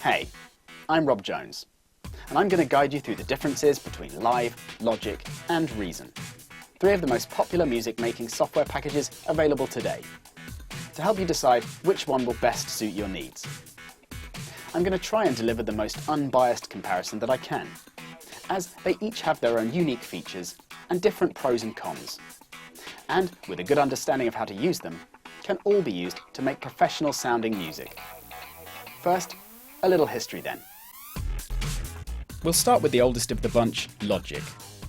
Hey, I'm Rob Jones, and I'm going to guide you through the differences between Live, Logic, and Reason, three of the most popular music-making software packages available today, to help you decide which one will best suit your needs. I'm going to try and deliver the most unbiased comparison that I can, as they each have their own unique features and different pros and cons, and with a good understanding of how to use them, can all be used to make professional sounding music. First, a little history then. We'll start with the oldest of the bunch, Logic,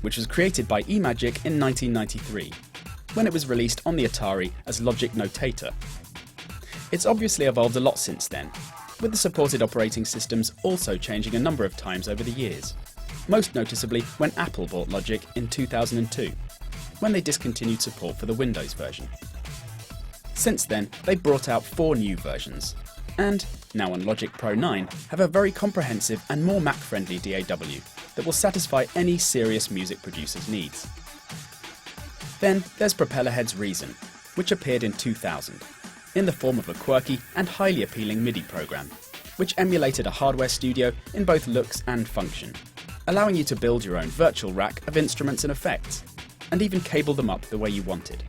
which was created by eMagic in 1993, when it was released on the Atari as Logic Notator. It's obviously evolved a lot since then, with the supported operating systems also changing a number of times over the years, most noticeably when Apple bought Logic in 2002, when they discontinued support for the Windows version. Since then, they brought out 4 new versions, and, now on Logic Pro 9, have a very comprehensive and more Mac-friendly DAW that will satisfy any serious music producer's needs. Then there's Propellerhead's Reason, which appeared in 2000, in the form of a quirky and highly appealing MIDI program, which emulated a hardware studio in both looks and function, allowing you to build your own virtual rack of instruments and effects, and even cable them up the way you wanted.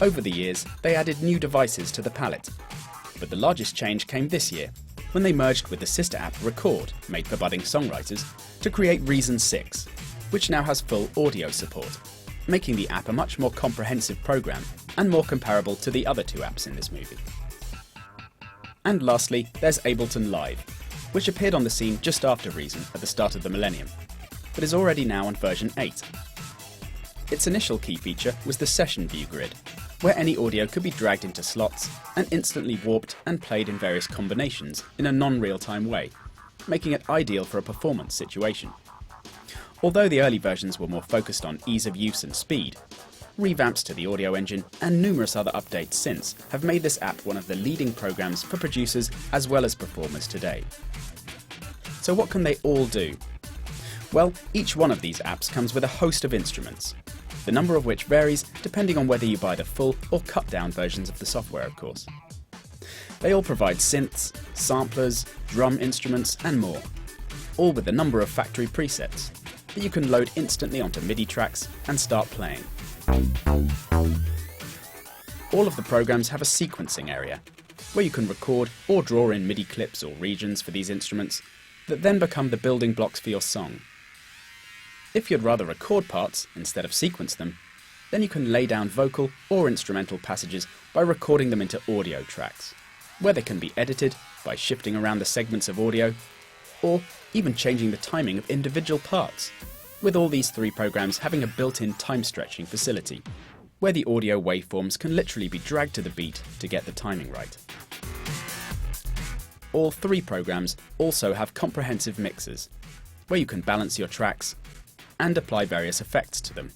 Over the years, they added new devices to the palette, but the largest change came this year, when they merged with the sister app Record, made for budding songwriters, to create Reason 6, which now has full audio support, making the app a much more comprehensive program and more comparable to the other 2 apps in this movie. And lastly, there's Ableton Live, which appeared on the scene just after Reason at the start of the millennium, but is already now on version 8. Its initial key feature was the session view grid, where any audio could be dragged into slots and instantly warped and played in various combinations in a non-real-time way, making it ideal for a performance situation. Although the early versions were more focused on ease of use and speed, revamps to the audio engine and numerous other updates since have made this app one of the leading programs for producers as well as performers today. So what can they all do? Well, each one of these apps comes with a host of instruments, the number of which varies depending on whether you buy the full or cut-down versions of the software, of course. They all provide synths, samplers, drum instruments, and more, all with a number of factory presets that you can load instantly onto MIDI tracks and start playing. All of the programs have a sequencing area, where you can record or draw in MIDI clips or regions for these instruments that then become the building blocks for your song. If you'd rather record parts instead of sequence them, then you can lay down vocal or instrumental passages by recording them into audio tracks, where they can be edited by shifting around the segments of audio, or even changing the timing of individual parts, with all these 3 programs having a built-in time-stretching facility, where the audio waveforms can literally be dragged to the beat to get the timing right. All 3 programs also have comprehensive mixers, where you can balance your tracks and apply various effects to them.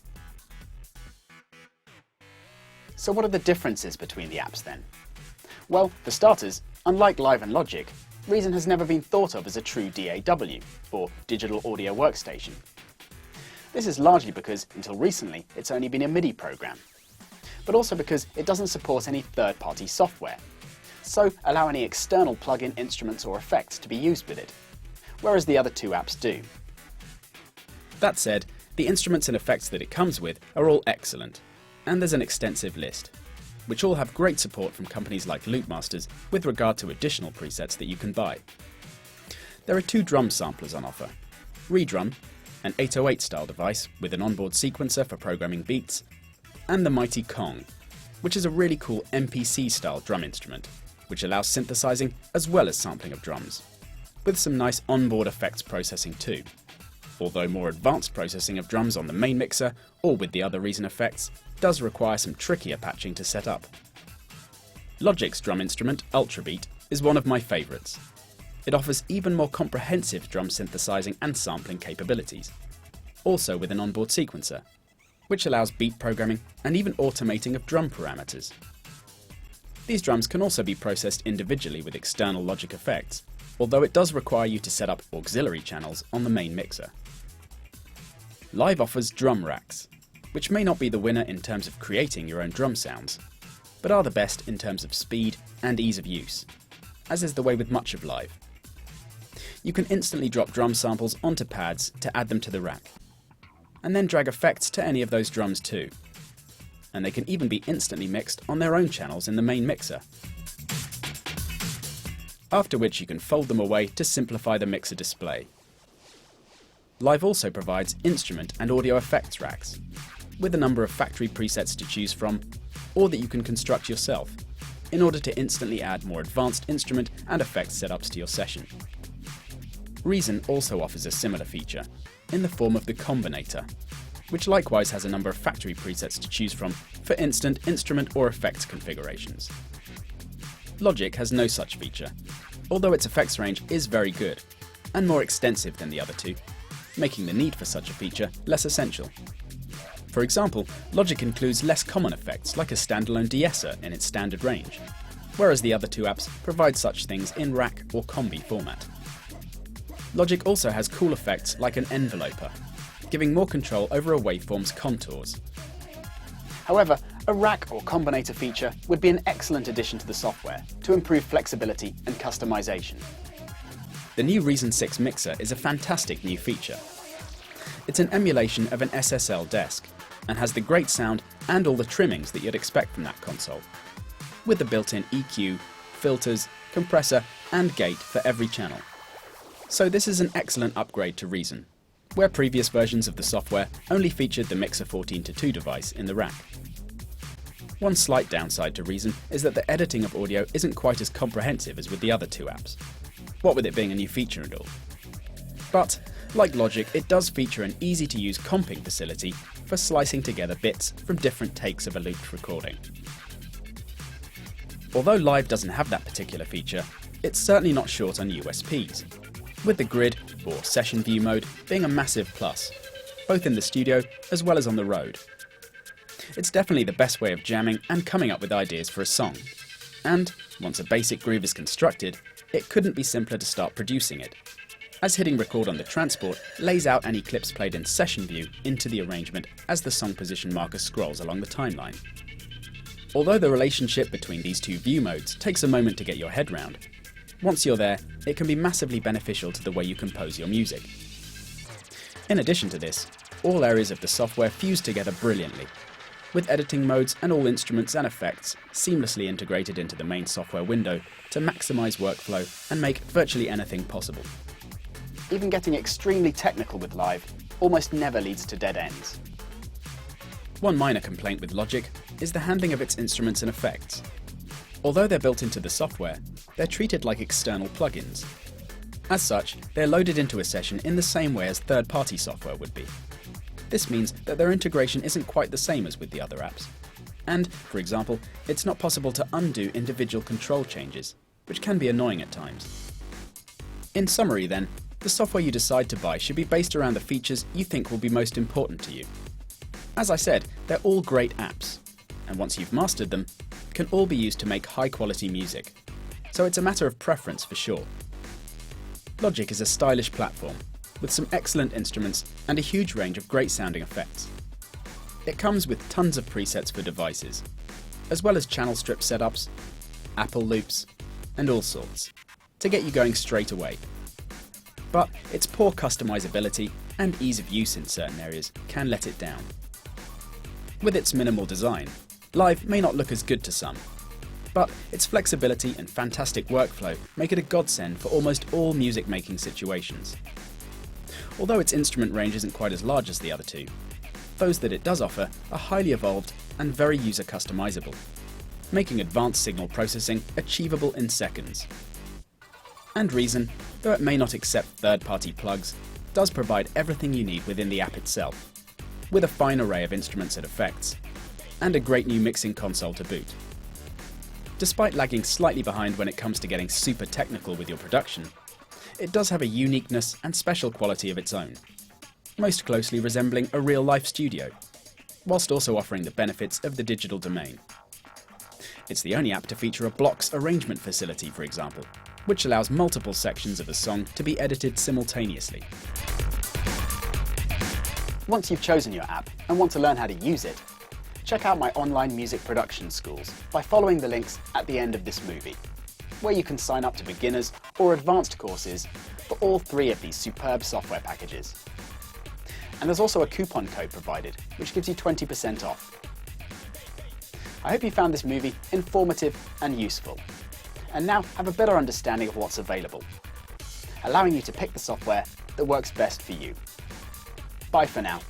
So what are the differences between the apps then? Well, for starters, unlike Live and Logic, Reason has never been thought of as a true DAW, or digital audio workstation. This is largely because, until recently, it's only been a MIDI program, but also because it doesn't support any third-party software, so allow any external plug-in instruments or effects to be used with it, whereas the other 2 apps do. That said, the instruments and effects that it comes with are all excellent, and there's an extensive list, which all have great support from companies like Loopmasters with regard to additional presets that you can buy. There are 2 drum samplers on offer: Redrum, an 808 style device with an onboard sequencer for programming beats, and the mighty Kong, which is a really cool MPC style drum instrument, which allows synthesizing as well as sampling of drums, with some nice onboard effects processing too. Although more advanced processing of drums on the main mixer or with the other Reason effects does require some trickier patching to set up. Logic's drum instrument, Ultrabeat, is one of my favourites. It offers even more comprehensive drum synthesizing and sampling capabilities, also with an onboard sequencer, which allows beat programming and even automating of drum parameters. These drums can also be processed individually with external Logic effects, although it does require you to set up auxiliary channels on the main mixer. Live offers drum racks, which may not be the winner in terms of creating your own drum sounds, but are the best in terms of speed and ease of use, as is the way with much of Live. you can instantly drop drum samples onto pads to add them to the rack, and then drag effects to any of those drums too. And they can even be instantly mixed on their own channels in the main mixer. After which you can fold them away to simplify the mixer display. Live also provides instrument and audio effects racks, with a number of factory presets to choose from, or that you can construct yourself, in order to instantly add more advanced instrument and effects setups to your session. Reason also offers a similar feature, in the form of the Combinator, which likewise has a number of factory presets to choose from for instant instrument or effects configurations. Logic has no such feature, although its effects range is very good, and more extensive than the other two, making the need for such a feature less essential. For example, Logic includes less common effects like a standalone de-esser in its standard range, whereas the other two apps provide such things in rack or combi format. Logic also has cool effects like an enveloper, giving more control over a waveform's contours. However, a rack or combinator feature would be an excellent addition to the software to improve flexibility and customization. The new Reason 6 mixer is a fantastic new feature. It's an emulation of an SSL desk, and has the great sound and all the trimmings that you'd expect from that console, with the built-in EQ, filters, compressor and gate for every channel. So this is an excellent upgrade to Reason, where previous versions of the software only featured the Mixer 14:2 device in the rack. One slight downside to Reason is that the editing of audio isn't quite as comprehensive as with the other two apps, what with it being a new feature and all. But, like Logic, it does feature an easy-to-use comping facility for slicing together bits from different takes of a looped recording. Although Live doesn't have that particular feature, it's certainly not short on USPs, with the grid, or session view mode, being a massive plus, both in the studio as well as on the road. It's definitely the best way of jamming and coming up with ideas for a song, and once a basic groove is constructed, it couldn't be simpler to start producing it, as hitting record on the transport lays out any clips played in session view into the arrangement as the song position marker scrolls along the timeline. Although the relationship between these two view modes takes a moment to get your head round, once you're there, it can be massively beneficial to the way you compose your music. In addition to this, all areas of the software fuse together brilliantly, with editing modes and all instruments and effects seamlessly integrated into the main software window to maximize workflow and make virtually anything possible. Even getting extremely technical with Live almost never leads to dead ends. One minor complaint with Logic is the handling of its instruments and effects. Although they're built into the software, they're treated like external plugins. As such, they're loaded into a session in the same way as third-party software would be. This means that their integration isn't quite the same as with the other apps. And, for example, it's not possible to undo individual control changes, which can be annoying at times. In summary then, the software you decide to buy should be based around the features you think will be most important to you. As I said, they're all great apps, and once you've mastered them, can all be used to make high-quality music. So it's a matter of preference for sure. Logic is a stylish platform, with some excellent instruments and a huge range of great sounding effects. It comes with tons of presets for devices, as well as channel strip setups, Apple loops, and all sorts, to get you going straight away. But its poor customizability and ease of use in certain areas can let it down. With its minimal design, Live may not look as good to some, but its flexibility and fantastic workflow make it a godsend for almost all music making situations. Although its instrument range isn't quite as large as the other two, those that it does offer are highly evolved and very user customizable, making advanced signal processing achievable in seconds. And Reason, though it may not accept third-party plugs, does provide everything you need within the app itself, with a fine array of instruments and effects, and a great new mixing console to boot. Despite lagging slightly behind when it comes to getting super technical with your production, it does have a uniqueness and special quality of its own, most closely resembling a real-life studio, whilst also offering the benefits of the digital domain. It's the only app to feature a blocks arrangement facility, for example, which allows multiple sections of a song to be edited simultaneously. Once you've chosen your app and want to learn how to use it, check out my online music production schools by following the links at the end of this movie, where you can sign up to beginners or advanced courses for all 3 of these superb software packages. And there's also a coupon code provided, which gives you 20% off. I hope you found this movie informative and useful, and now have a better understanding of what's available, allowing you to pick the software that works best for you. Bye for now.